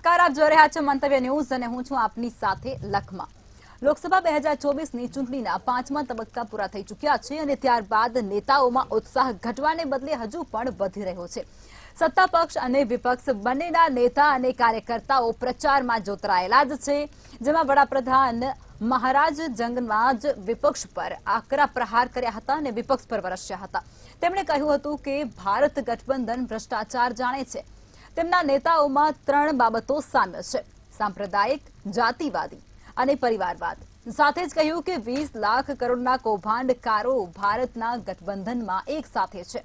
નમસ્કાર, આપ જોઈ રહ્યા છો મંતવ્ય ન્યૂઝ અને હું છું આપની સાથે લખમા। લોકસભા 2024ની ચૂંટણીના 5મા તબક્કા પૂરા થઈ ચૂક્યા છે અને ત્યારબાદ નેતાઓમાં ઉત્સાહ ઘટવાને બદલે હજુ પણ વધી રહ્યો છે। સત્તા પક્ષ અને વિપક્ષ બંનેના નેતા અને કાર્યકર્તાઓ પ્રચારમાં જોતરાયેલા જ છે, જેમાં વડાપ્રધાન મહારાજ જંગમાં જ વિપક્ષ પર આકરા પ્રહાર કર્યા હતા અને વિપક્ષ પર વરસ્યા હતા। તેમણે કહ્યું હતું કે ભારત ગઠબંધન ભ્રષ્ટાચાર જાણે છે। તેમના નેતાઓમાં 3 બાબતો સામ્ય છે: સાંપ્રદાયિક, જાતિવાદી અને પરિવારવાદ। સાથે જ કહ્યું કે 20 લાખ કરોડના કૌભાંડકારો ભારતના ગઠબંધનમાં એક સાથે છે।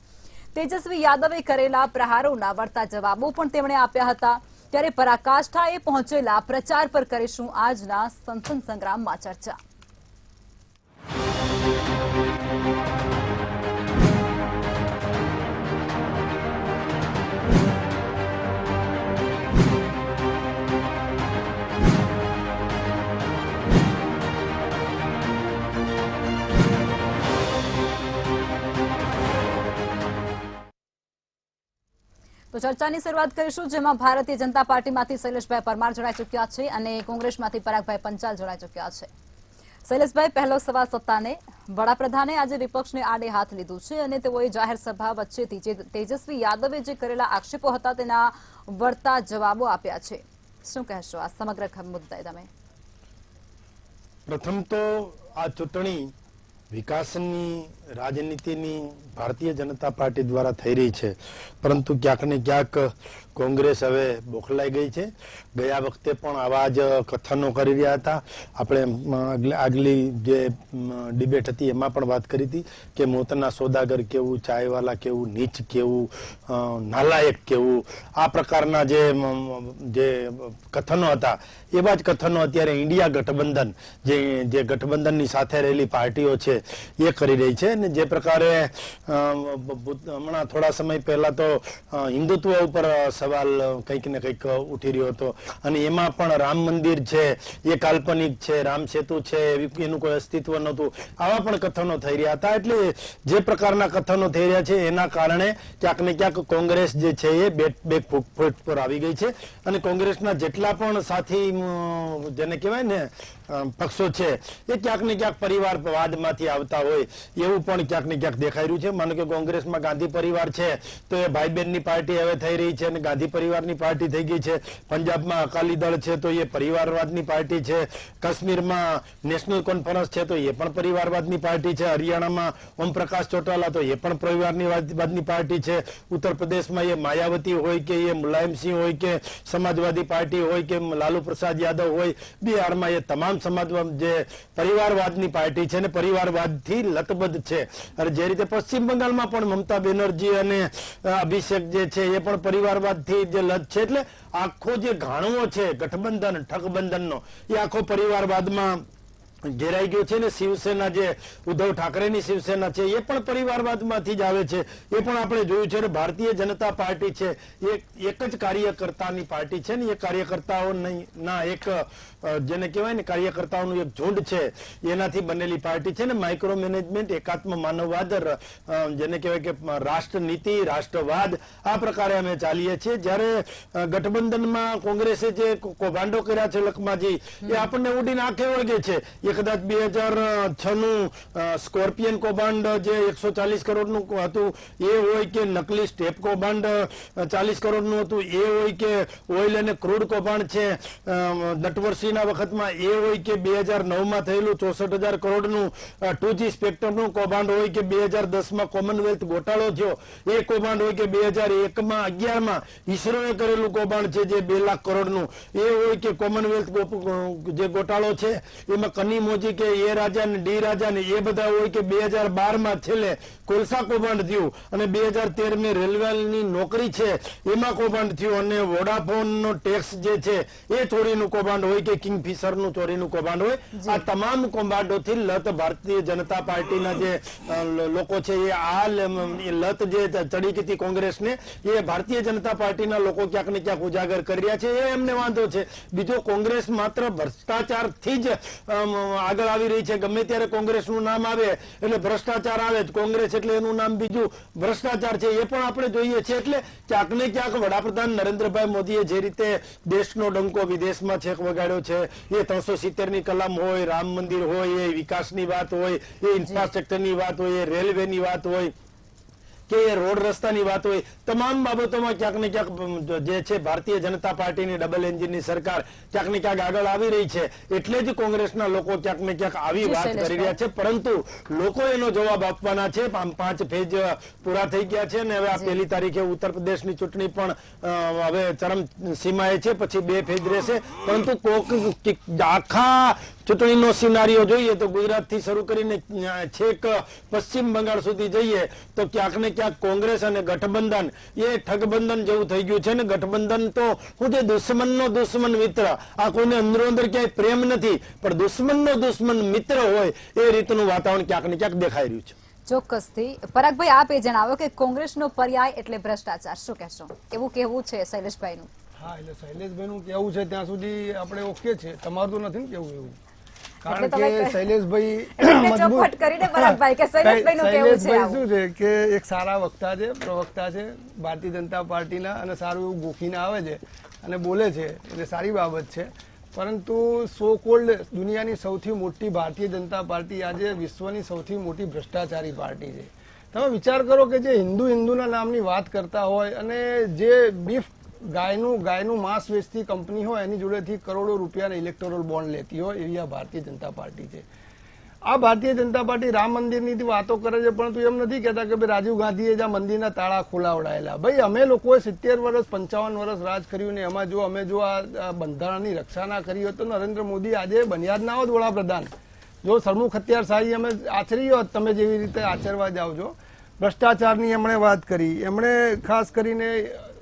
તેજસ્વી યાદવે કરેલા પ્રહારોના વળતા જવાબો પણ તેમણે આપ્યા હતા। ત્યારે પરાકાષ્ઠાએ પહોંચેલા પ્રચાર પર કરીશું આજના સંસદ સંગ્રામમાં ચર્ચા। તો ચર્ચાની શરૂઆત કરીશું, જેમાં ભારતીય જનતા પાર્ટીમાંથી શૈલેષભાઈ પરમાર જોડાઈ ચૂક્યા છે અને કોંગ્રેસમાંથી પરાગભાઈ પંચાલ જોડાઈ ચૂક્યા છે। શૈલેષભાઈ, પહેલો સવાલ સત્તાને। વડાપ્રધાને આજે વિપક્ષને આડે હાથ લીધું છે અને તેઓએ જાહેર સભા વચ્ચેથી જે તેજસ્વી યાદવે જે કરેલા આક્ષેપો હતા તેના વળતા જવાબો આપ્યા છે। શું કહેશો આ સમગ્ર મુદ્દે તમે? પ્રથમ તો આ ચૂંટણી વિકાસની રાજનીતિની ભારતીય જનતા પાર્ટી દ્વારા થઈ રહી છે, પરંતુ ક્યાંક ને ક્યાંક કોંગ્રેસ હવે બોખલાઈ ગઈ છે। ગયા વખતે પણ આવા જ કથનો કરી રહ્યા હતા। આપણે આગલી જે ડિબેટ હતી એમાં પણ વાત કરી હતી કે મોતના સોદાગર કેવું, ચાયવાલા કેવું, નીચ કેવું, નાલાયક કેવું, આ પ્રકારના જે કથનો હતા એવા જ કથનો અત્યારે ઇન્ડિયા ગઠબંધન જે ગઠબંધનની સાથે રહેલી પાર્ટીઓ છે એ કરી રહી છે। અને જે પ્રકારે હમણાં થોડા સમય પહેલા તો હિન્દુત્વ ઉપર સવાલ કંઈક ને કંઈક ઉઠી રહ્યો હતો અને એમાં પણ રામ મંદિર છે એ કાલ્પનિક છે, રામ સેતુ છે એનું કોઈ અસ્તિત્વ નહોતું, આવા પણ કથનો થઈ રહ્યા હતા। એટલે જે પ્રકારના કથનો થઈ રહ્યા છે એના કારણે ક્યાંક ને ક્યાંક કોંગ્રેસ જે છે એ બેક ફૂટ પર આવી ગઈ છે અને કોંગ્રેસના જેટલા પણ સાથી જેને કહેવાય ને પક્ષો છે એ ક્યાંક ને ક્યાંક પરિવારવાદમાંથી આવતા હોય એવું પણ ક્યાંક ને ક્યાંક દેખાઈ રહ્યું છે। માનો કે કોંગ્રેસમાં ગાંધી પરિવાર છે તો એ ભાઈ બહેનની પાર્ટી હવે થઈ રહી છે અને ગાંધી પરિવારની પાર્ટી થઈ ગઈ છે। પંજાબમાં અકાલી દળ છે તો એ પરિવારવાદની પાર્ટી છે। કાશ્મીરમાં નેશનલ કોન્ફરન્સ છે તો એ પણ પરિવારવાદની પાર્ટી છે। હરિયાણામાં ઓમપ્રકાશ ચૌટાલા તો એ પણ પરિવારવાદની પાર્ટી છે। ઉત્તર પ્રદેશમાં એ માયાવતી હોય કે એ મુલાયમસિંહ હોય કે સમાજવાદી પાર્ટી હોય કે લાલુ પ્રસાદ યાદવ હોય, બિહારમાં એ તમામ સમાજવાદ જે પરિવારવાદની પાર્ટી છે ને પરિવારવાદથી લતબદ્ધ છે। અને જે રીતે પશ્ચિમ બંગાળમાં પણ મમતા બેનર્જી અને અભિષેક જે છે એ પણ પરિવારવાદથી જે લત છે। એટલે આખો જે ઘાણવો છે ગઠબંધન ઠગબંધનનો એ આખો પરિવારવાદમાં ઘેરાઈ ગયો છે ને શિવસેના જે ઉદ્ધવ ઠાકરેની શિવસેના છે એ પણ પરિવારવાદમાંથી જ આવે છે। એ પણ આપણે જોયું છે ને ભારતીય જનતા પાર્ટી છે એ એક જ કાર્યકર્તાની પાર્ટી છે ને એ કાર્યકર્તાઓના એક જેને કહેવાય ને કાર્યકર્તાઓનું એક ઝુંડ છે એનાથી બનેલી પાર્ટી છે ને માઇક્રો મેનેજમેન્ટ, એકાત્મ માનવવાદ, જેને કહેવાય કે રાષ્ટ્રનીતિ, રાષ્ટ્રવાદ, આ પ્રકારે અમે ચાલીએ છીએ। જ્યારે ગઠબંધનમાં કોંગ્રેસે જે કૌભાંડો કર્યા છે લખમાજી, એ આપણને ઉડીને આંખે વળગે છે। એ કદાચ 2006નું સ્કોર્પિયન કૌભાંડ જે 140 કરોડનું હતું એ હોય કે નકલી સ્ટેપ કૌભાંડ 40 કરોડનું હતું એ હોય કે ઓઇલ અને ક્રૂડ કૌભાંડ છે નટવરસિંહના વખતમાં એ હોય કે 2009માં થયેલું 64,000 કરોડનું 2G સ્પેક્ટ્રમનું કૌભાંડ હોય કે 2010માં કોમનવેલ્થ ગોટાળો થયો એ કૌભાંડ હોય કે 2001માં 11માં ઈસરોએ કરેલું કૌભાંડ છે જે 2 લાખ કરોડનું એ હોય કે કોમનવેલ્થ જે ગોટાળો છે એમાં કની મોજી કે એ રાજા ને ડી રાજા ને એ બધા હોય કે 2012માં છેલ્લે કોલસા કૌભાંડ થયું અને 2013 રેલવેની નોકરી છે એમાં કૌભાંડ થયું અને વોડાફોનનો ટેક્સ જે છે એ ચોરીનું કૌભાંડ હોય કે કિંગફિશરનું ચોરીનું કૌભાંડ હોય। આ તમામ કૌભાંડોથી લત ભારતીય જનતા પાર્ટીના જે લોકો છે એ આ લત જે ચડી ગઈ હતી કોંગ્રેસને એ ભારતીય જનતા પાર્ટીના લોકો ક્યાંક ને ક્યાંક ઉજાગર કરી રહ્યા છે, એ એમને વાંધો છે। બીજો કોંગ્રેસ માત્ર ભ્રષ્ટાચારથી જ આગળ આવી રહી છે. ગમે ત્યારે કોંગ્રેસનું નામ આવે એટલે ભ્રષ્ટાચાર આવે જ. કોંગ્રેસ એટલે એનું નામ બીજું ભ્રષ્ટાચાર છે, એ પણ આપણે જોઈએ છીએ. એટલે ક્યાંક ને ક્યાંક વડાપ્રધાન નરેન્દ્રભાઈ મોદીએ જે રીતે દેશનો ડંકો વિદેશમાં છેક વગાડ્યો છે, એ 370 ની કલમ હોય, રામ મંદિર હોય, એ વિકાસની વાત હોય, એ ઇન્ફ્રાસ્ટ્રક્ચરની વાત હોય, એ રેલવેની વાત હોય કે રોડ રસ્તાની વાત હોય, તમામ બાબતોમાં ક્યાંક ને ક્યાંક જે છે ભારતીય જનતા પાર્ટીની ડબલ એન્જિનની સરકાર ક્યાંક ને ક્યાંક આગળ આવી રહી છે. એટલે જ કોંગ્રેસના લોકો ક્યાંક ને ક્યાંક આવી વાત કરી રહ્યા છે. પરંતુ લોકો એનો જવાબ આપવાના છે. 5 ફેજ પૂરા થઈ ગયા છે અને હવે આ 1 તારીખે ઉત્તર પ્રદેશની ચૂંટણી પણ હવે ચરમ સીમાએ છે, પછી 2 ફેજ રહેશે. પરંતુ આખા ચૂંટણીનો સિનારીઓ જોઈએ તો ગુજરાતથી શરૂ કરીને છેક પશ્ચિમ બંગાળ સુધી જઈએ તો ક્યાંક ને ક્યાંક કોંગ્રેસ અને ગઠબંધન એ ઠગબંધન જેવું થઈ ગયું છે. ને ગઠબંધન તો હું જે દુશ્મનનો દુશ્મન મિત્ર, આ કોઈને અંદરો અંદર ક્યાંય પ્રેમ નથી, પણ દુશ્મનનો દુશ્મન મિત્ર હોય એ રીતનું વાતાવરણ ક્યાંક ને ક્યાંક દેખાઈ રહ્યું છે. ચોક્કસથી. પરાગભાઈ, આપ એ જણાવો કે કોંગ્રેસનો પર્યાય એટલે ભ્રષ્ટાચાર, શું કહેશો? એવું કહેવું છે શૈલેષભાઈનું. હા, એટલે શૈલેષભાઈનું કેવું છે ત્યાં સુધી આપણે ઓકે છે, તમારું તો નથી ને કેવું એવું. કારણ કે શૈલેષભાઈ શું છે કે એક સારા વક્તા છે, પ્રવક્તા છે ભારતીય જનતા પાર્ટીના, અને સારું એવું ગોખીને આવે છે અને બોલે છે, એટલે સારી બાબત છે. પરંતુ સો કોલ્ડ દુનિયાની સૌથી મોટી ભારતીય જનતા પાર્ટી આજે વિશ્વની સૌથી મોટી ભ્રષ્ટાચારી પાર્ટી છે. તમે વિચાર કરો કે જે હિન્દુના નામની વાત કરતા હોય અને જે બીફ ગાયનું માંસ વેચતી કંપની હોય એની જોડેથી કરોડો રૂપિયાના ઇલેક્ટોરલ બોન્ડ લેતી હોય, એવી આ ભારતીય જનતા પાર્ટી છે. આ ભારતીય જનતા પાર્ટી રામ મંદિરની વાતો કરે છે, પરંતુ એમ નથી કહેતા કે ભાઈ રાજીવ ગાંધીએ જ આ મંદિરના તાળા ખોલાવડાયેલા. ભાઈ અમે લોકોએ 70 વર્ષ 55 વર્ષ રાજ કર્યું ને એમાં જો અમે જો આ બંધારણની રક્ષા ના કરી હોત તો નરેન્દ્ર મોદી આજે બન્યા જ ના હોત વડાપ્રધાન. જો સરમુખ હત્યારશાહી અમે આચરી હોત, તમે જેવી રીતે આચરવા જાઓ છો. ભ્રષ્ટાચારની એમણે વાત કરી, એમણે ખાસ કરીને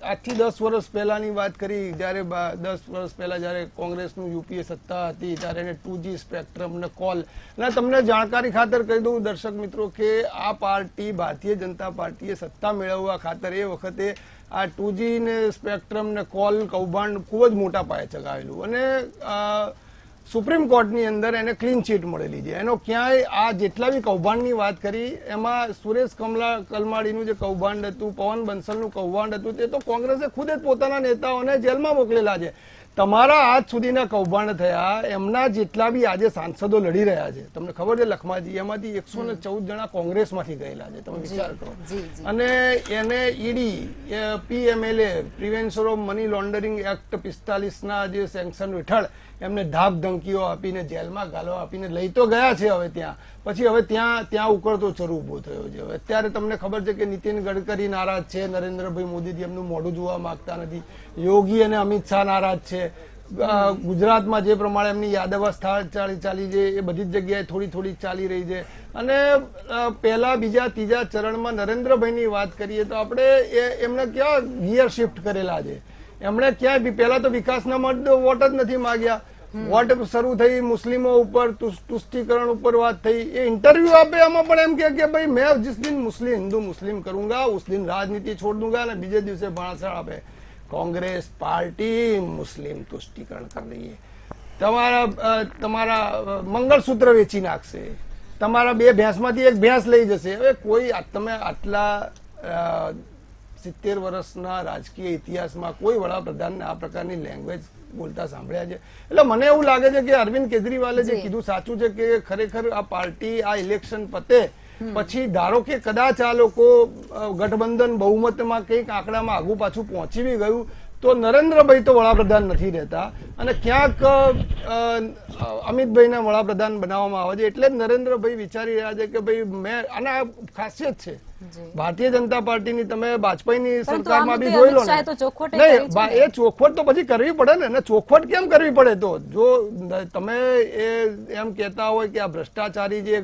આજથી 10 વર્ષ પહેલાની વાત કરી, જ્યારે 10 વર્ષ પહેલા જ્યારે કોંગ્રેસનું યુપીએ સત્તા હતી ત્યારે એને 2G સ્પેક્ટ્રમ ને કોલ. અને તમને જાણકારી ખાતર કહી દઉં દર્શક મિત્રો કે આ પાર્ટી ભારતીય જનતા પાર્ટીએ સત્તા મેળવવા ખાતર એ વખતે આ 2G ને સ્પેક્ટ્રમ ને કોલ કૌભાંડ ખૂબ જ મોટા પાયે ચગાવેલું અને સુપ્રીમ કોર્ટની અંદર એને ક્લીન ચીટ મળેલી છે. એનો ક્યાંય આ જેટલા બી કૌભાંડની વાત કરી એમાં સુરેશ કલમાડીનું જે કૌભાંડ હતું, પવન બંસલનું કૌભાંડ હતું, તે તો કોંગ્રેસે ખુદ જ પોતાના નેતાઓને જેલમાં મોકલેલા છે. તમારા આજ સુધીના કૌભાંડ થયા એમના જેટલા બી આજે સાંસદો લડી રહ્યા છે, તમને ખબર છે લખમાજી, એમાંથી 114 જણા કોંગ્રેસમાંથી ગયેલા છે. તમે વિચાર કરો. અને એને ED, PMLA prevention of money laundering act 45 જે સેન્કશન હેઠળ એમને ધાક ધમકીઓ આપીને જેલમાં ગાળવા આપીને લઈ તો ગયા છે. હવે પછી હવે ત્યાં ઉકળતો ચરુ ઉભો થયો છે. હવે અત્યારે તમને ખબર છે કે નીતિન ગડકરી નારાજ છે, નરેન્દ્રભાઈ મોદીથી એમનું મોઢું જોવા માંગતા નથી, યોગી અને અમિત શાહ નારાજ છે. ગુજરાતમાં જે પ્રમાણે એમની યાદવા ચાલી છે એ બધી જ જગ્યાએ થોડી ચાલી રહી છે. અને પહેલા બીજા ત્રીજા ચરણમાં નરેન્દ્રભાઈની વાત કરીએ તો આપણે એમને ક્યાં ગિયર શિફ્ટ કરેલા છે. એમણે ક્યાંય પહેલા તો વિકાસના વોટ જ નથી માંગ્યા. વોટ શરૂ થઈ મુસ્લિમો ઉપર, તુષ્ટિકરણ ઉપર વાત થઈ. એ ઇન્ટરવ્યુ આપે એમાં પણ એમ કે ભાઈ મેં जिस दिन हिंदू मुस्लिम करूंगा उस दिन राजनीति छोड़ दूंगा, અને બીજે દિવસે ભાષણ આપે कांग्रेस पार्टी मुस्लिम तुष्टिकरण कर रही है, તમારા મંગળસૂત્ર વેચી નાખશે, તમારા 2 ભેંસમાંથી 1 ભેંસ લઈ જશે. હવે કોઈ તમે આટલા 70 વર્ષના રાજકીય ઇતિહાસમાં કોઈ વડાપ્રધાનને આ પ્રકારની લેંગ્વેજ બોલતા સાંભળ્યા છે? એટલે મને એવું લાગે છે કે અરવિંદ કેજરીવાલે જે કીધું સાચું છે કે ખરેખર આ પાર્ટી આ ઇલેક્શન પતે પછી ધારો કે કદાચ આ લોકો ગઠબંધન બહુમતમાં કંઈક આંકડામાં આગુ પાછું પહોંચી બી ગયું તો નરેન્દ્રભાઈ તો વડાપ્રધાન નથી રહેતા અને ક્યાંક અમિતભાઈને વડાપ્રધાન બનાવવામાં આવે છે. એટલે જ નરેન્દ્રભાઈ વિચારી રહ્યા છે કે ભાઈ મેં, અને આ ખાસિયત છે ભારતીય જનતા પાર્ટીની, તમે વાજપેયીની સરકારમાં બી જોઈ લો ને. નહીં, એ ચોખવટ તો પછી કરવી પડે ને. ચોખવટ કેમ કરવી પડે? તો જો તમે એમ કહેતા હોય કે આ ભ્રષ્ટાચારી જે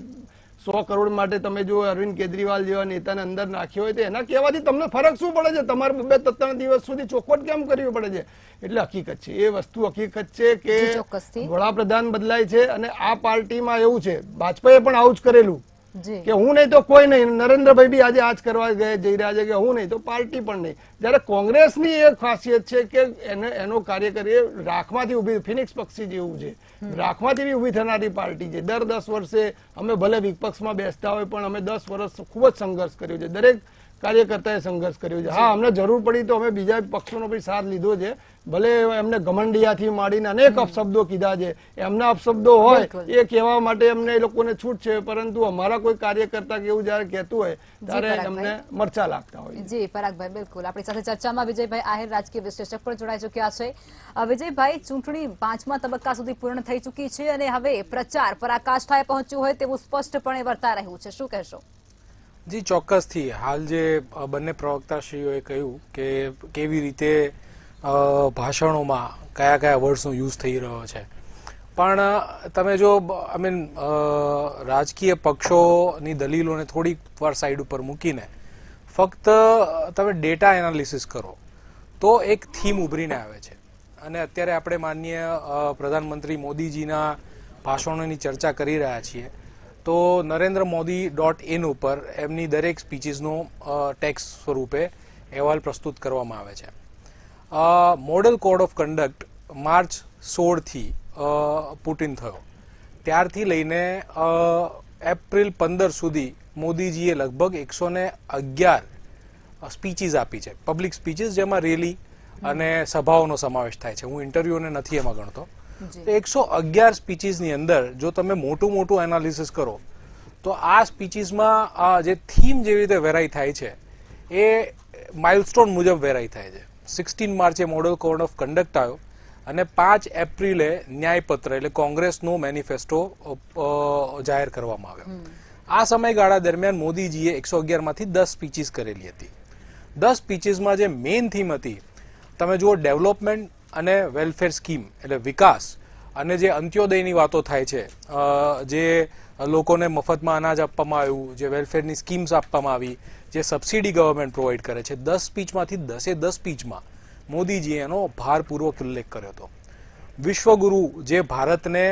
100 કરોડ માટે તમે જો અરવિંદ કેજરીવાલ જેવા નેતાને અંદર નાખ્યો હોય તો એના કહેવાથી તમને ફરક શું પડે છે? તમારે 2-3 દિવસ સુધી ચોખવટ કેમ કરવી પડે છે? એટલે હકીકત છે, એ વસ્તુ હકીકત છે કે વડાપ્રધાન બદલાય છે અને આ પાર્ટીમાં એવું છે, વાજપેયીએ પણ આવું જ કરેલું. જી કે હું નહીં તો કોઈ નહીં. નરેન્દ્રભાઈ બી આજે આજ કરવા જઈ રહ્યા છે કે હું નહીં તો પાર્ટી પણ નહીં. જ્યારે કોંગ્રેસની એક ખાસિયત છે કે એનો કાર્યકરી રાખમાંથી ઉભી, ફિનિક્સ પક્ષી જેવું છે, રાખમાંથી બી ઉભી થનારી પાર્ટી છે. દર 10 વર્ષે અમે ભલે વિપક્ષમાં બેસતા હોય પણ અમે 10 વર્ષ ખૂબ જ સંઘર્ષ કર્યો છે. દરેક કાર્યકર્તાએ સંઘર્ષ કર્યો છે. હા, અમને જરૂર પડી તો અમે બીજા પક્ષોનો પણ સાથ લીધો છે. ભલે એમને ઘમંડિયાથી માંડીને અનેક અપશબ્દો કીધા છે, એમના અપશબ્દો હોય એ કહેવા માટે અમને એ લોકોને છૂટ છે, પરંતુ અમારા કોઈ કાર્યકર્તા કે એવું જયારે કહેતું હોય ત્યારે અમને મરચા લાગતા હોય. જી પરાગભાઈ, બિલકુલ. આપણી સાથે ચર્ચામાં વિજયભાઈ આહિર, રાજકીય વિશ્લેષક પણ જોડાઈ ચુક્યા છે. વિજયભાઈ, ચૂંટણી 5મા તબક્કા સુધી પૂર્ણ થઈ ચૂકી છે અને હવે પ્રચાર પરાકાષ્ઠાએ પહોંચ્યું હોય તેવું સ્પષ્ટપણે વર્તા રહ્યું છે. શું કહેશો? જી ચોક્કસથી. હાલ જે બંને પ્રવક્તાશ્રીઓએ કહ્યું કે કેવી રીતે ભાષણોમાં કયા કયા વર્ડ્સનો યુઝ થઈ રહ્યો છે, પણ તમે જો રાજકીય પક્ષોની દલીલોને થોડીક વાર સાઈડ ઉપર મૂકીને ફક્ત તમે ડેટા એનાલિસિસ કરો તો એક થીમ ઉભરીને આવે છે. અને અત્યારે આપણે માનનીય પ્રધાનમંત્રી મોદીજીના ભાષણોની ચર્ચા કરી રહ્યા છીએ તો NarendraModi.in ઉપર એમની દરેક સ્પીચીસનો ટેક્સ્ટ સ્વરૂપે અહેવાલ પ્રસ્તુત કરવામાં આવે છે. Model code of conduct March 16થી પુટિન થયો ત્યારથી લઈને એપ્રિલ 15 સુધી મોદીજીએ લગભગ 111 સ્પીચીસ આપી છે, પબ્લિક સ્પીચીસ, જેમાં રેલી અને સભાઓનો સમાવેશ થાય છે. હું ઇન્ટરવ્યુને નથી એમાં ગણતો. 111 સ્પીચીસની અંદર જો તમે મોટું એનાલિસિસ કરો તો આ સ્પીચીસમાં જે થીમ જેવી રીતે વેરાઈ થાય છે એ માઇલસ્ટોન મુજબ વેરાઈ થાય છે. 16 માર્ચે મોડલ કોડ ઓફ કન્ડક્ટ આવ્યો અને 5 એપ્રિલે ન્યાયપત્ર એટલે કોંગ્રેસનો મેનિફેસ્ટો જાહેર કરવામાં આવ્યો. આ સમયગાળા દરમિયાન મોદીજીએ 111 માંથી 10 સ્પીચીસ કરેલી હતી. 10 સ્પીચીસમાં જે મેઇન થીમ હતી, તમે જુઓ, ડેવલપમેન્ટ અને વેલફેર સ્કીમ એટલે વિકાસ, અને જે અંત્યોદયની વાતો થાય છે, જે લોકોને મફતમાં અનાજ આપવામાં આવ્યું, જે વેલફેરની સ્કીમ્સ આપવામાં આવી, જે સબસિડી ગવર્મેન્ટ પ્રોવાઈડ કરે છે, 10 સ્પીચમાંથી 10 સ્પીચમાં મોદીજીએ એનો ભારપૂર્વક ઉલ્લેખ કર્યો હતો. વિશ્વગુરુ, જે ભારતને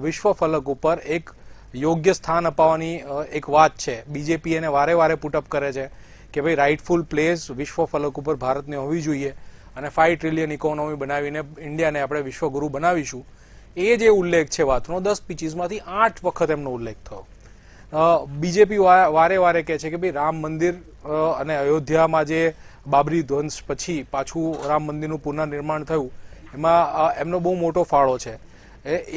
વિશ્વ ફલક ઉપર એક યોગ્ય સ્થાન અપાવવાની એક વાત છે, બીજેપી એને વારે વારે પુટઅપ કરે છે કે ભાઈ રાઇટફુલ પ્લેસ વિશ્વ ફલક ઉપર ભારતને હોવી જોઈએ અને 5 ટ્રિલિયન ઇકોનોમી બનાવીને ઇન્ડિયાને આપણે વિશ્વગુરુ બનાવીશું. એ જે ઉલ્લેખ છે વાતનો 10 સ્પીચીસમાંથી 8 વખત એમનો ઉલ્લેખ થયો. બીજેપી વારે વારે કહે છે કે ભાઈ રામ મંદિર અને અયોધ્યામાં જે બાબરી ધ્વંસ પછી પાછું રામ મંદિરનું પુનર્નિર્માણ થયું એમાં એમનો બહુ મોટો ફાળો છે.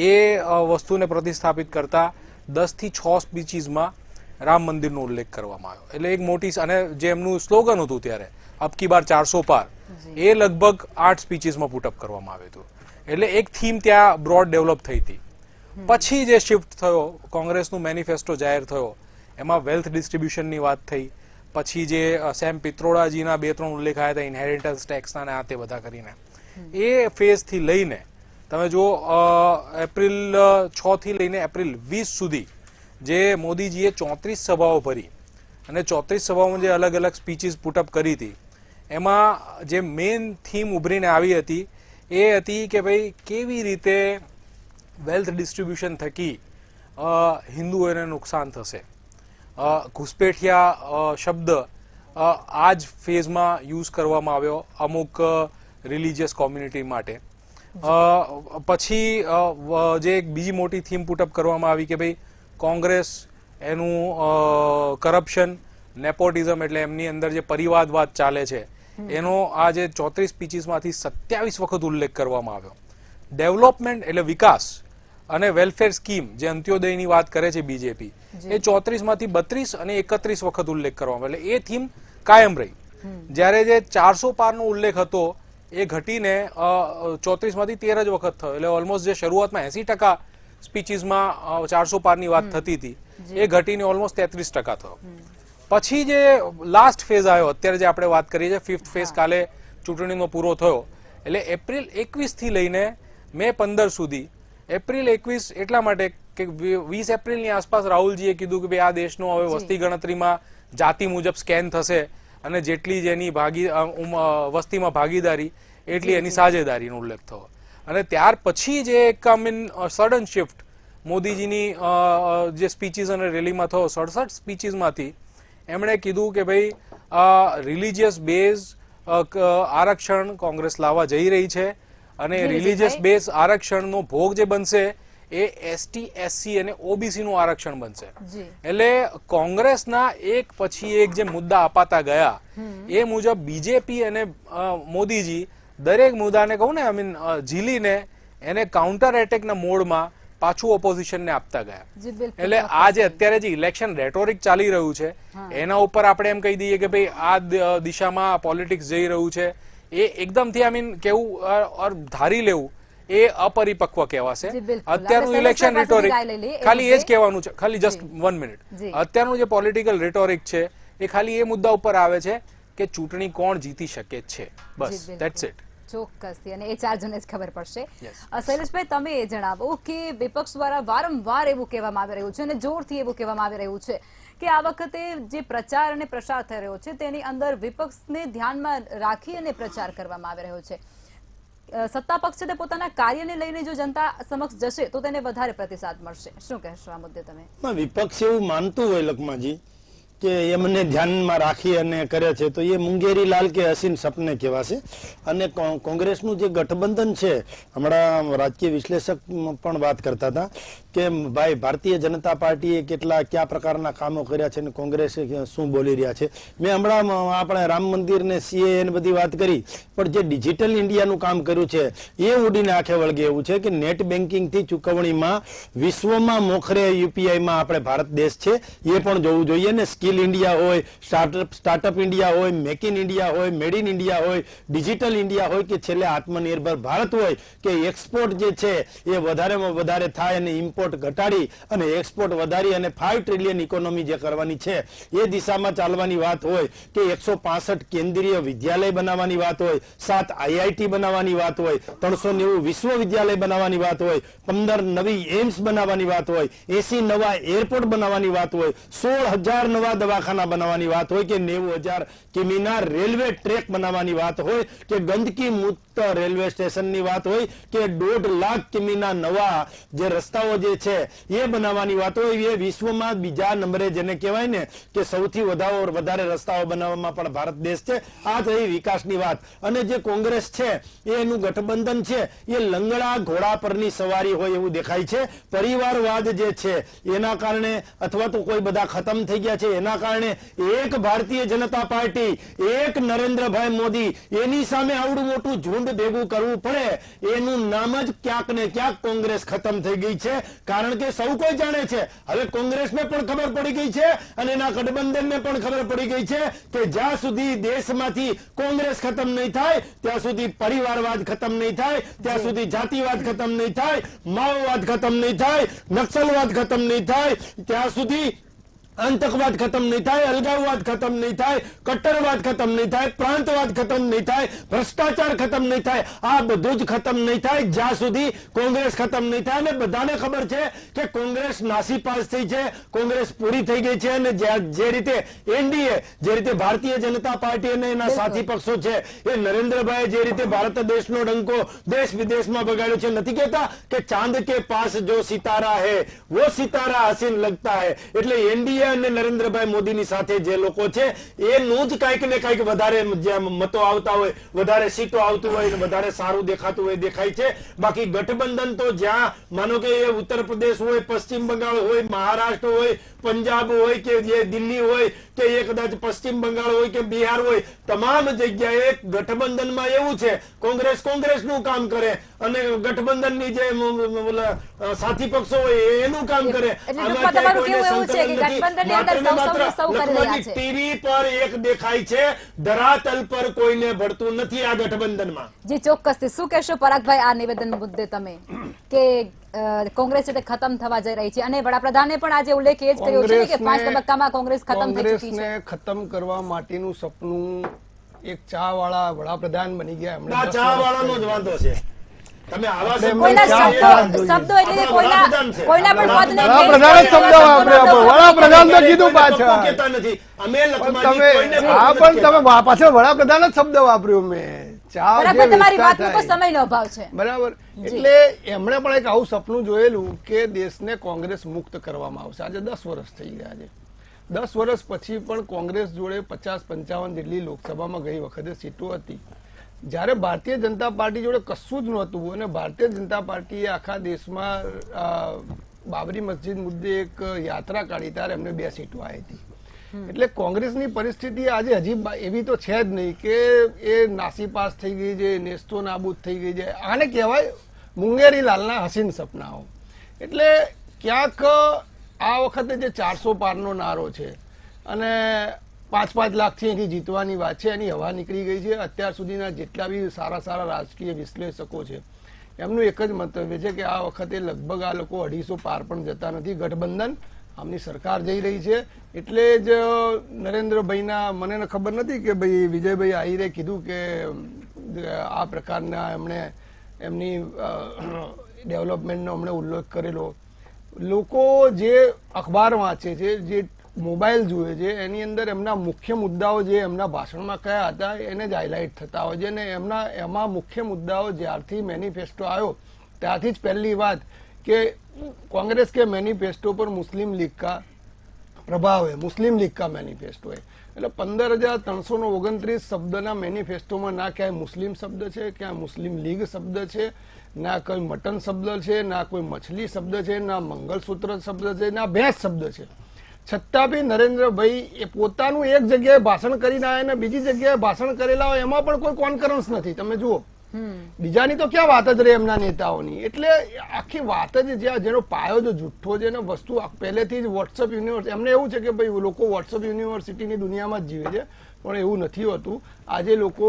એ વસ્તુને પ્રતિસ્થાપિત કરતા 10 થી 6 સ્પીચીસમાં રામ મંદિરનો ઉલ્લેખ કરવામાં આવ્યો. એટલે એક મોટી, અને જે એમનું સ્લોગન હતું ત્યારે અબ કી બાર 400 પાર, એ લગભગ 8 સ્પીચીસમાં પુટઅપ કરવામાં આવ્યું હતું. એટલે એક થીમ ત્યાં બ્રોડ ડેવલપ થઈ હતી. પછી જે શિફ્ટ થયો, કોંગ્રેસનું મેનિફેસ્ટો જાહેર થયો, એમાં વેલ્થ ડિસ્ટ્રીબ્યુશનની વાત થઈ. પછી જે સેમ પિત્રોડાજીના 2-3 ઉલ્લેખ આવ્યા હતા ઇનહેરિટન્સ ટેક્સના ને આ તે બધા કરીને, એ ફેઝથી લઈને તમે જુઓ એપ્રિલ 6 થી લઈને એપ્રિલ 20 સુધી જે મોદીજીએ 34 સભાઓ ભરી અને 34 સભાઓમાં જે અલગ અલગ સ્પીચીસ પુટઅપ કરી હતી, એમાં જે મેઇન થીમ ઉભરીને આવી હતી એ હતી કે ભાઈ કેવી રીતે વેલ્થ ડિસ્ટ્રીબ્યુશન થકી હિન્દુઓને નુકસાન થશે. ઘુસપેઠિયા શબ્દ આ જ ફેઝમાં યુઝ કરવામાં આવ્યો અમુક રિલિજિયસ કોમ્યુનિટી માટે. પછી જે એક બીજી મોટી થીમ પુટઅપ કરવામાં આવી કે ભાઈ કોંગ્રેસ એનું કરપ્શન, નેપોટિઝમ એટલે એમની અંદર જે પરિવાદવાદ ચાલે છે એનો આ જે 34 સ્પીચીસમાંથી 27 વખત ઉલ્લેખ કરવામાં આવ્યો. ડેવલપમેન્ટ એટલે વિકાસ અને વેલફેર સ્કીમ, જે અંત્યોદયની વાત કરે છે બીજેપી, એ 34 માંથી 32 અને 31 વખત ઉલ્લેખ કરવામાં આવ્યો. એટલે એ થીમ કાયમ રહી. જ્યારે જે 400 પારનો ઉલ્લેખ હતો એ ઘટીને 34 માંથી 13 જ વખત થયો. એટલે ઓલમોસ્ટ જે શરૂઆતમાં 80% સ્પીચીસમાં 400 પારની વાત થતી હતી એ ઘટીને ઓલમોસ્ટ 33% થયો. પછી જે લાસ્ટ ફેઝ આવ્યો, અત્યારે જે આપણે વાત કરીએ છીએ, 5th ફેઝ કાલે ચૂંટણીનો પૂરો થયો, એટલે એપ્રિલ 21 થી લઈને મે 15 સુધી. એપ્રિલ 21 એટલા માટે કે 20 એપ્રિલની આસપાસ રાહુલજીએ કીધું કે ભાઈ આ દેશનો હવે વસ્તી ગણતરીમાં જાતિ મુજબ સ્કેન થશે અને જેટલી જેની વસ્તીમાં ભાગીદારી એટલી એની સાજેદારીનો ઉલ્લેખ થયો. અને ત્યાર પછી જે એક સડન શિફ્ટ મોદીજીની જે સ્પીચીસ અને રેલીમાં થયો 67 સ્પીચીસમાંથી એમણે કીધું કે ભાઈ રિલિજિયસ બેઝ આરક્ષણ કોંગ્રેસ લાવવા જઈ રહી છે અને રિલિજિયસ બેઝ આરક્ષણનો ભોગ જે બનશે એ એસટી એસસી અને ઓબીસી નું આરક્ષણ બનશે. એટલે કોંગ્રેસના એક પછી એક જે મુદ્દા અપાતા ગયા એ મુજબ બીજેપી અને મોદીજી દરેક મુદ્દાને કહું ને ઝીલીને એને કાઉન્ટર એટેકના મોડમાં પાછું ઓપોઝિશનને આપતા ગયા. એટલે આ જે અત્યારે જે ઇલેક્શન રેટોરિક ચાલી રહ્યું છે એના ઉપર આપણે એમ કહી દઈએ કે ભાઈ આ દિશામાં પોલિટિક્સ જઈ રહ્યું છે એ એકદમથી કેવું ધારી લેવું એ અપરિપક્વ કહેવાશે. અત્યારનું ઇલેક્શન રેટોરિક ખાલી એ જ કહેવાનું છે, ખાલી જસ્ટ 1 મિનિટ. અત્યારનું જે પોલિટિકલ રેટોરિક છે એ ખાલી એ મુદ્દા ઉપર આવે છે કે ચૂંટણી કોણ જીતી શકે છે, બસ ધેટ્સ ઇટ. ચોક્કસથી, અને એ 4 જણને જ ખબર પડશે. શૈલેષભાઈ, તમે એ જણાવો કે વિપક્ષ દ્વારા વારંવાર એવું કહેવામાં આવી રહ્યું છે અને જોરથી એવું કહેવામાં આવી રહ્યું છે કે આ વખતે જે પ્રચાર અને પ્રસાર થઈ રહ્યો છે તેની અંદર વિપક્ષને ધ્યાનમાં રાખી અને પ્રચાર કરવામાં આવી રહ્યો છે. સત્તા પક્ષ છે તે પોતાના કાર્યને લઈને જો જનતા સમક્ષ જશે તો તેને વધારે પ્રતિસાદ મળશે. શું કહેશો આ મુદ્દે તમે? વિપક્ષ એવું માનતું હોય લખમાજી કે એમને ધ્યાનમાં રાખી અને કરે છે તો એ મુંગેરી લાલ કે હસીન સપને કહેવાશે. અને કોંગ્રેસનું જે ગઠબંધન છે, હમણાં રાજકીય વિશ્લેષક પણ વાત કરતા હતા કે ભાઈ ભારતીય જનતા પાર્ટીએ કયા પ્રકારના કામો કર્યા છે અને કોંગ્રેસે શું બોલી રહ્યા છે. મેં હમણાં આપણે રામ મંદિર ને સીએ ને બધી વાત કરી, પણ જે ડિજિટલ ઇન્ડિયાનું કામ કર્યું છે એ ઉડીને આંખે વળગે એવું છે કે નેટ બેન્કિંગ થી ચૂકવણીમાં વિશ્વમાં મોખરે યુપીઆઈમાં આપણે ભારત દેશ છે એ પણ જોવું જોઈએ. ને સ્કિલ ઇન્ડિયા હોય, સ્ટાર્ટઅપ ઇન્ડિયા હોય, મેક ઇન ઇન્ડિયા હોય, મેડ ઇન ઇન્ડિયા હોય, ડિજિટલ ઇન્ડિયા હોય કે છેલ્લે આત્મનિર્ભર ભારત હોય કે એક્સપોર્ટ જે છે એ વધારેમાં વધારે થાય અને ઇમ્પોર્ટ ઘટાડી અને એક્સપોર્ટ વધારી અને 5 ટ્રિલિયન ઇકોનોમી જે કરવાની છે એ દિશામાં ચાલવાની વાત હોય કે 165 કેન્દ્રીય વિદ્યાલય બનાવવાની વાત હોય, 7 આઈઆઈટી બનાવવાની વાત હોય, 390 વિશ્વવિદ્યાલય બનાવવાની વાત હોય, 15 નવી એમ્સ બનાવવાની વાત હોય, 80 નવા એરપોર્ટ બનાવવાની વાત હોય, 16,000 નવા દવાખાના બનાવવાની વાત હોય કે 90,000 કિમીના રેલવે ટ્રેક બનાવવાની વાત હોય કે ગંદકી મુક્ત રેલવે સ્ટેશનની વાત હોય કે 1.5 લાખ કિમીના નવા જે રસ્તાઓ જે છે એ બનાવવાની વાત હોય. એ વિશ્વમાં બીજા નંબરે જેને કહેવાય ને કે સૌથી વધારે રસ્તાઓ બનાવવામાં પણ ભારત દેશ છે. આ થઈ વિકાસની વાત. અને જે કોંગ્રેસ છે એનું ગઠબંધન છે એ લંગડા ઘોડા પરની સવારી હોય એવું દેખાય છે. પરિવારવાદ જે છે એના કારણે અથવા તો કોઈ બધા ખતમ થઈ ગયા છે એના કારણે એક ભારતીય જનતા પાર્ટી, એક નરેન્દ્રભાઈ મોદી એની સામે આવડું મોટું ઝુંડ ભેગું કરવું પડે એનું નામ જ ક્યાંક ને ક્યાંક કોંગ્રેસ ખતમ થઈ ગઈ છે. કારણ કે સૌ કોઈ જાણે છે, હવે કોંગ્રેસને પણ ખબર પડી ગઈ છે અને એના ગઠબંધનને પણ ખબર પડી ગઈ છે કે જ્યાં સુધી દેશમાંથી કોંગ્રેસ ખતમ નહીં થાય ત્યાં સુધી પરિવારવાદ ખતમ નહીં થાય, ત્યાં સુધી જાતિવાદ ખતમ નહીં થાય, માઓવાદ ખતમ નહીં થાય, નક્સલવાદ ખતમ નહીં થાય, ત્યાં સુધી આતંકવાદ ખતમ નહીં થાય, અલગાવવાદ ખતમ નહીં થાય, કટ્ટરવાદ ખતમ નહીં થાય, પ્રાંતવાદ ખતમ નહીં થાય, ભ્રષ્ટાચાર ખતમ નહીં થાય. આ બધું જ ખતમ નહીં થાય જ્યાં સુધી કોંગ્રેસ ખતમ નહીં થાય. અને બધાને ખબર છે કે કોંગ્રેસ નાસીપાસ થઈ છે, કોંગ્રેસ પૂરી થઈ ગઈ છે. અને જે રીતે એનડીએ, જે રીતે ભારતીય જનતા પાર્ટી અને એના સાથી પક્ષો છે એ નરેન્દ્રભાઈ જે રીતે ભારત દેશનો ડંકો દેશ વિદેશમાં બગાડ્યો છે, નથી કહેતા કે ચાંદ કે પાસ જો સિતારા હે વો સિતારા હસીન લગતા હે. એટલે એનડીએ અને નરેન્દ્રભાઈ મોદીની સાથે જે લોકો છે એનું જ કંઈક ને કંઈક વધારે મતો આવતા હોય, વધારે સીટો આવતી હોય અને વધારે સારું દેખાતું હોય દેખાય છે. બાકી ગઠબંધન તો જ્યાં માનો કે એ ઉત્તર પ્રદેશ હોય, પશ્ચિમ બંગાળ હોય, મહારાષ્ટ્ર હોય, પંજાબ હોય કે જે દિલ્હી હોય કે એ કદાચ પશ્ચિમ બંગાળ હોય કે બિહાર હોય, તમામ જગ્યાએ ગઠબંધનમાં એવું છે કોંગ્રેસનું કામ કરે અને ગઠબંધનની જે સાથી પક્ષો હોય એનું કામ કરે. ટીવી પર એક દેખાય છે, ધરાતલ પર કોઈને ભળતું નથી આ ગઠબંધનમાં. જી ચોક્કસથી. શું કહેશો પરાગભાઈ આ નિવેદન મુદ્દે તમે કે કોંગ્રેસ એટલે ખતમ થવા જઈ રહી છે અને વડાપ્રધાને પણ આજે ઉલ્લેખ એ જ કર્યો છે કે 5 તબક્કામાં કોંગ્રેસ ખતમ થઈ ચૂકી છે. કોંગ્રેસને ખતમ કરવા માટેનું સપનું એક ચા વાળા વડાપ્રધાન બની ગયા. આ ચા વાળાનો જ વાંધો છે. તમે આવા શબ્દો એટલે કોઈના પણ પદ ને વડાપ્રધાન જ શબ્દ વાપર્યો, વડાપ્રધાન તો કીધું પાછા કહેતા નથી. અમે તમે પાછળ વડાપ્રધાન જ શબ્દ વાપર્યો. મેં ચા જે બરાબર, તમારી વેચતા વાતનો તો થાય. સમયનો અભાવ છે. બરાબર, એટલે એમણે પણ એક આવું સપનું જોયેલું કે દેશને કોંગ્રેસ મુક્ત કરવામાં આવશે. આજે 10 વર્ષ થઈ ગયા છે. 10 વર્ષ પછી પણ કોંગ્રેસ જોડે 50-55 જેટલી લોકસભામાં ગઈ વખતે સીટો હતી. જ્યારે ભારતીય જનતા પાર્ટી જોડે કશું જ નહોતું અને ભારતીય જનતા પાર્ટીએ આખા દેશમાં બાબરી મસ્જિદ મુદ્દે એક યાત્રા કાઢી ત્યારે એમને 2 સીટો આવી હતી. એટલે કોંગ્રેસની પરિસ્થિતિ આજે હજી એવી તો છે જ નહીં કે એ નાસીપાસ થઈ ગઈ છે, નેસ્તો નાબૂદ થઈ ગઈ છે. આને કહેવાય મુંગેરી લાલના હસીન સપનાઓ. એટલે ક્યાંક આ વખતે જે 400 પારનો નારો છે અને 5-5 લાખથી અહીંથી જીતવાની વાત છે, એની હવા નીકળી ગઈ છે. અત્યાર સુધીના જેટલા બી સારા સારા રાજકીય વિશ્લેષકો છે એમનું એક જ મંતવ્ય છે કે આ વખતે લગભગ આ લોકો 250 પાર પણ જતા નથી. ગઠબંધન આમની સરકાર જઈ રહી છે. એટલે જ નરેન્દ્રભાઈના મને ખબર નથી કે ભાઈ વિજયભાઈ આહિરે કીધું કે આ પ્રકારના એમણે એમની ડેવલપમેન્ટનો હમણે ઉલ્લેખ કરેલો. લોકો જે અખબાર વાંચે છે, જે મોબાઈલ જુએ છે, એની અંદર એમના મુખ્ય મુદ્દાઓ જે એમના ભાષણમાં કયા હતા એને જ હાઇલાઇટ થતા હોય છે. અને એમાં મુખ્ય મુદ્દાઓ જ્યારથી મેનિફેસ્ટો આવ્યો ત્યારથી જ પહેલી વાત કે कांग्रेस के मैनिफेस्टो पर मुस्लिम लीग का प्रभाव है. मुस्लिम लीग का मैनिफेस्टो है એટલે 15,329 શબ્દના મેનિફેસ્ટોમાં ના ક્યાંય મુસ્લિમ શબ્દ છે, ક્યાં મુસ્લિમ લીગ શબ્દ છે, ના કોઈ મટન શબ્દ છે, ના કોઈ મછલી શબ્દ છે, ના મંગલસૂત્ર શબ્દ છે, ના ભેંસ શબ્દ છે. છતાં બી નરેન્દ્રભાઈ એ પોતાનું એક જગ્યાએ ભાષણ કરીને આવ્યા ને બીજી જગ્યાએ ભાષણ કરેલા હોય એમાં પણ કોઈ કોન્ફરન્સ નથી. તમે જુઓ, બીજાની તો ક્યાં વાત જ રહે એમના નેતાઓની. એટલે આખી વાત જ જેનો પાયો જો જુઠ્ઠો છે ને વસ્તુ પહેલેથી જ વોટ્સઅપ યુનિવર્સિટી એમને એવું છે કે ભાઈ લોકો વોટ્સઅપ યુનિવર્સિટીની દુનિયામાં જ જીવે છે, પણ એવું નથી હોતું. આજે લોકો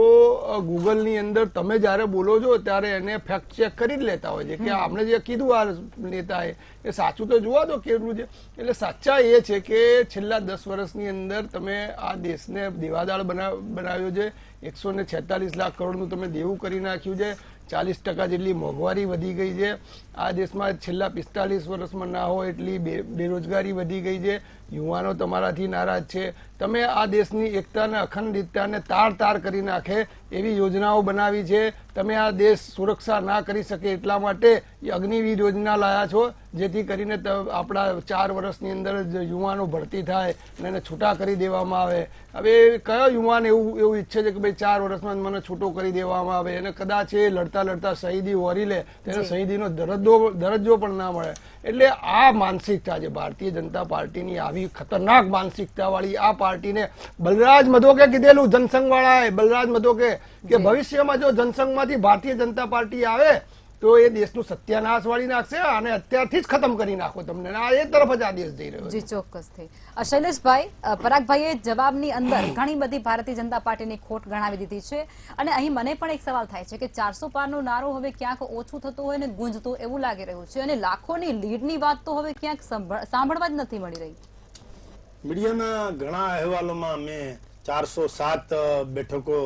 ગૂગલની અંદર તમે જયારે બોલો છો ત્યારે એને ફેક્ટ ચેક કરી જ લેતા હોય છે કે આપણે જે કીધું આ નેતાએ એ સાચું તો જોવા દો કેટલું છે. એટલે સાચા એ છે કે છેલ્લા 10 વર્ષની અંદર તમે આ દેશને દેવાદાળ બનાવ્યો છે. 146 લાખ કરોડનું તમે દેવું કરી નાખ્યું છે. 40% જેટલી મોંઘવારી વધી ગઈ છે. આ દેશમાં છેલ્લા 45 વર્ષમાં ના હોય એટલી બેરોજગારી વધી ગઈ છે. યુવાનો તમારાથી નારાજ છે. તમે આ દેશની એકતાને અખંડિતતાને તાર કરી નાખે એવી યોજનાઓ બનાવી છે. તમે આ દેશ સુરક્ષા ના કરી શકે એટલા માટે અગ્નિવીર યોજના લાયા છો, જેથી કરીને આપણા 4 વર્ષની અંદર યુવાનો ભરતી થાય અને એને છૂટા કરી દેવામાં આવે. હવે કયો યુવાન એવું ઈચ્છે છે કે ભાઈ 4 વર્ષમાં મને છૂટો કરી દેવામાં આવે? એને કદાચ એ લડતા શહીદી વોરી લે તેને શહીદીનો દરજ્જો પણ ના મળે. એટલે આ માનસિકતા છે ભારતીય જનતા પાર્ટીની. આવી ખતરનાક માનસિકતા વાળી આ પાર્ટીને બલરાજ મધોકે કીધેલું, જનસંઘ વાળાએ બલરાજ મધોકે, કે ભવિષ્યમાં જો જનસંઘમાંથી ભારતીય જનતા પાર્ટી આવે તો એ દેશનું સત્યાનાશ વાળી નાખશે અને અત્યારથી જ ખતમ કરી નાખો તમને. આ એ તરફ જ આ દેશ જઈ રહ્યો છે. જી ચોક્કસથી. શૈલેષભાઈ, પરાગભાઈએ જવાબની અંદર ઘણી બધી ભારતીય જનતા પાર્ટીની ખોટ ગણાવી દીધી છે અને અહીં મને પણ એક સવાલ થાય છે કે 400 પારનો નારો હવે ક્યાંક ઓછું થતું હોય ને ગુંજતું એવું લાગી રહ્યું છે અને લાખોની લીડની વાત તો હવે ક્યાંક સાંભળવા જ નથી મળી રહી. મીડિયાના ઘણા અહેવાલોમાં મેં 407 બેઠકો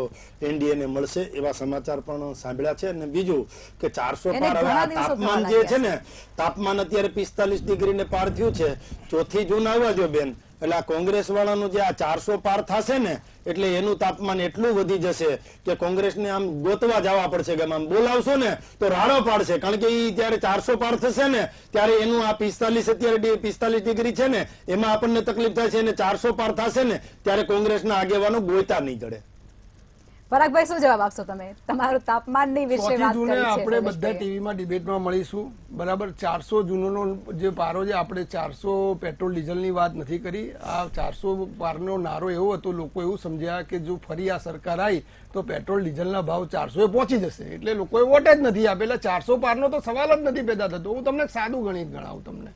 એનડીએને મળશે એવા સમાચાર પણ સાંભળ્યા છે. અને બીજું કે 400 પાર હવે તાપમાન જે છે ને, તાપમાન અત્યારે 45 ડિગ્રી ને પાર થયું છે. 4 જૂન આવવા જો બેન, એટલે આ કોંગ્રેસ વાળાનું જે આ 400 પાર થશે ને એટલે એનું તાપમાન એટલું વધી જશે કે કોંગ્રેસને આમ ગોતવા જવા પડશે કે આમ બોલાવશો ને તો રાડો પાડશે. કારણ કે એ ત્યારે 400 પાર થશે ને ત્યારે એનું આ 45 અત્યારે 45 ડિગ્રી છે ને એમાં આપણને તકલીફ થાય છે. અને 400 પાર થશે ને ત્યારે કોંગ્રેસના આગેવાનો ગોતા નહીં જડે. પરાગભાઈ, શું જવાબ આપશો તમે? તમારું તાપમાનની વિશે વાત કરી છે. આપણે બધા ટીવીમાં ડિબેટમાં મળીશું. બરાબર, 400 જૂનનો જે પારો છે, આપણે 400 પેટ્રોલ ડીઝલની વાત નથી કરી. આ 400 પારનો નારો એવો હતો, લોકો એવું સમજ્યા કે જો ફરી આ સરકાર આવી તો પેટ્રોલ ડીઝલના ભાવ 400 પહોંચી જશે, એટલે લોકોએ વોટ જ નથી આપેલા. 400 પારનો તો સવાલ જ નથી પેદા થતો. હું તમને સાદું ગણિત ગણાવું તમને.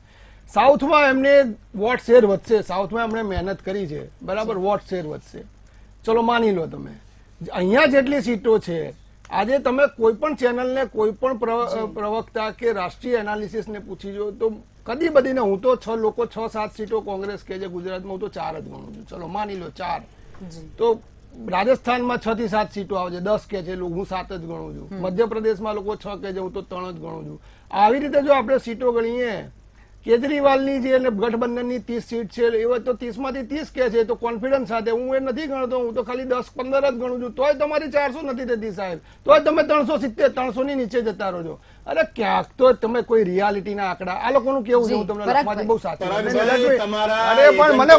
સાઉથમાં એમને વોટ શેર વધશે, સાઉથમાં એમણે મહેનત કરી છે, બરાબર, વોટ શેર વધશે. ચલો માની લો તમે. અહીંયા જેટલી સીટો છે, આજે તમે કોઈ પણ ચેનલને, કોઈ પણ પ્રવક્તા કે રાષ્ટ્રીય એનાલિસિસને પૂછી જો તો કદી બધીને હું તો 6-7 સીટો કોંગ્રેસ કે છે ગુજરાતમાં, હું તો 4 જ ગણું છું. ચલો માની લો 4. તો રાજસ્થાનમાં 6 થી 7 સીટો આવે છે, 10 કે છે, હું 7 જ ગણું છું. મધ્યપ્રદેશમાં લોકો 6 કે છે, હું તો 3 જ ગણું છું. આવી રીતે જો આપણે સીટો ગણીએ કેજરીવાલની જે ગઠબંધનની 30 સીટ છે એ તો 30 માંથી 30 કે છે, તો કોન્ફિડન્સ સાથે હું એ નથી ગણતો, હું તો ખાલી 10-15 જ ગણું છું, તોય તમારી 400 નથી થતી સાહેબ, તોય તમે 370 300 ની નીચે જતા રહો છો. અરે ક્યાંક તો તમે કોઈ રિયાલિટીના આંકડા, આ લોકોનું કેવું છે હું તમને લખમાંથી બહુ સાચું, અરે પણ મને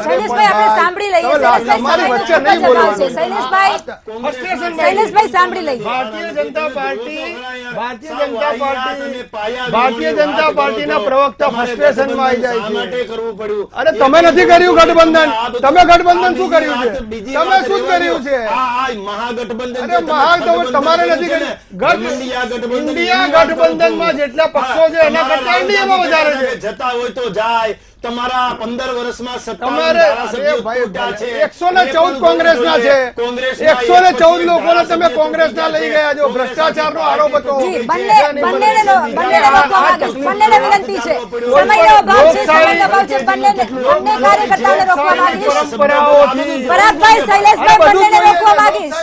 શૈલેષભાઈ આપણે સાંભળી લઈએ. તમારી વચ્ચે નહીં બોલવાનું. શૈલેષભાઈ સાંભળી લઈએ. ભારતીય જનતા પાર્ટીના પ્રવક્તા ફ્રસ્ટ્રેશનમાં આવી જાય છે. માટે કરવું પડ્યું. અરે તમે નથી કર્યું ગઠબંધન, તમે ગઠબંધન શું કર્યું છે, તમે શું કર્યું છે? મહાગઠબંધન અરે મહાગઠબંધન તમારે નથી કર્યું. ઇન્ડિયા ગઠબંધનમાં જેટલા પક્ષો છે એના કરતા ઇન્ડિયામાં વધારે છે. જતા હોય તો જાય. તમારા 15 વર્ષમાં તમારે 114 કોંગ્રેસના છે, 114 લોકોને તમે કોંગ્રેસના લઈ ગયા છો. ભ્રષ્ટાચારનો આરોપ હતો. બંનેને વિનંતી છે, સમયનો અભાવ છે, સમયનો અભાવ છે, બંને કાર્યકર્તાઓને રોકવા માંગીશ. પરાગભાઈ, શૈલેષભાઈ બંનેને રોકવા માંગીશ.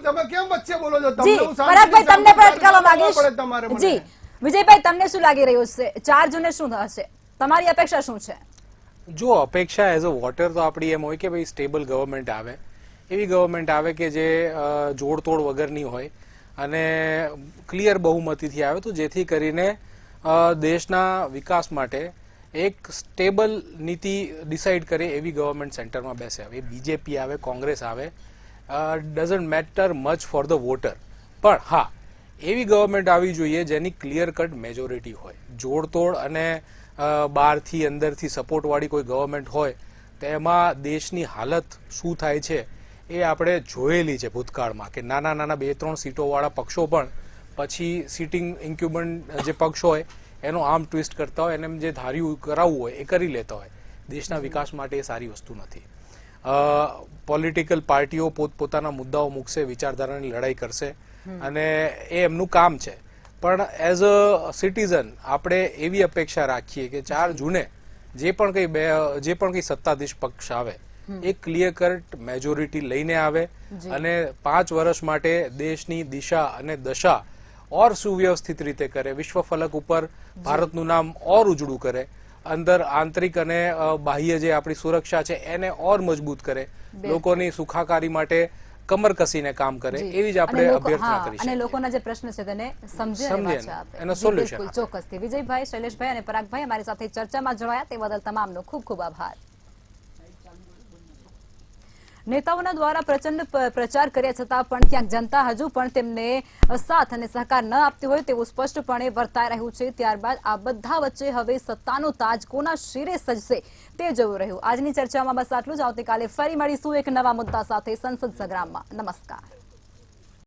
તમે કેમ વચ્ચે બોલો છો? જી પરાગભાઈ તમને પણ અટકાવવા માંગીશ. જી વિજયભાઈ તમને શું લાગી રહ્યું છે, 4 જૂને શું થશે, તમારી અપેક્ષા શું છે? જો અપેક્ષા એઝ અ વોટર તો આપણી એમ હોય કે ભાઈ સ્ટેબલ ગવર્મેન્ટ આવે, એવી ગવર્મેન્ટ આવે કે જે જોડતોડ વગરની હોય અને ક્લિયર બહુમતીથી આવે, તો જેથી કરીને દેશના વિકાસ માટે એક સ્ટેબલ નીતિ ડિસાઇડ કરે એવી ગવર્મેન્ટ સેન્ટરમાં બેસે. હવે બીજેપી આવે, કોંગ્રેસ આવે, doesn't matter much for the water, પણ હા એવી ગવર્મેન્ટ આવી જોઈએ જેની ક્લિયર કટ મેજોરિટી હોય. જોડતોડ અને બહારથી અંદરથી સપોર્ટવાળી કોઈ ગવર્મેન્ટ હોય તો એમાં દેશની હાલત શું થાય છે એ આપણે જોયેલી છે ભૂતકાળમાં, કે નાના નાના 2-3 સીટોવાળા પક્ષો પણ પછી સિટિંગ ઇન્ક્યુબન્ટ જે પક્ષ હોય એનો આમ ટ્વિસ્ટ કરતા હોય, એને જે ધાર્યું કરાવવું હોય એ કરી લેતા હોય. દેશના વિકાસ માટે એ સારી વસ્તુ નથી. પોલિટિકલ પાર્ટીઓ પોતપોતાના મુદ્દાઓ મૂકશે, વિચારધારાની લડાઈ કરશે અને એ એમનું કામ છે, પણ એઝ અ સિટીઝન આપણે એવી અપેક્ષા રાખીએ કે 4 જૂને જે પણ કઈ સત્તાધીશ પક્ષ આવે એ ક્લિયર કટ મેજોરિટી લઈને આવે અને 5 વર્ષ માટે દેશની દિશા અને દશા ઓર સુવ્યવસ્થિત રીતે કરે, વિશ્વ ફલક ઉપર ભારતનું નામ ઓર ઉજળું કરે, અંદર આંતરિક અને બાહ્ય જે આપણી સુરક્ષા છે એને ઓર મજબૂત કરે, લોકોની સુખાકારી માટે કમર કસીને કામ કરે, એવી જ આપણે અભ્યર્થના કરી છે. અને લોકોના જે પ્રશ્ન છે તેને સમજે એનો સોલ્યુશન ચોક્કસથી. વિજયભાઈ, શૈલેષભાઈ અને પરાગભાઈ અમારી સાથે ચર્ચામાં જોડાયા તે બદલ તમામનો ખૂબ ખૂબ આભાર. નેતાઓના દ્વારા પ્રચંડ પ્રચાર કર્યા છતાં પણ ક્યાંક જનતા હજુ પણ તેમને સાથ અને સહકાર ન આપતી હોય તેવું સ્પષ્ટપણે વર્તાઈ રહ્યું છે. ત્યારબાદ આ બધા વચ્ચે હવે સત્તાનો તાજ કોના શિરે સજશે તે જોવું રહ્યું. આજની ચર્ચામાં બસ આટલું જ. આવતીકાલે ફરી મળીશું એક નવા મુદ્દા સાથે સંસદ સંગ્રામમાં. નમસ્કાર.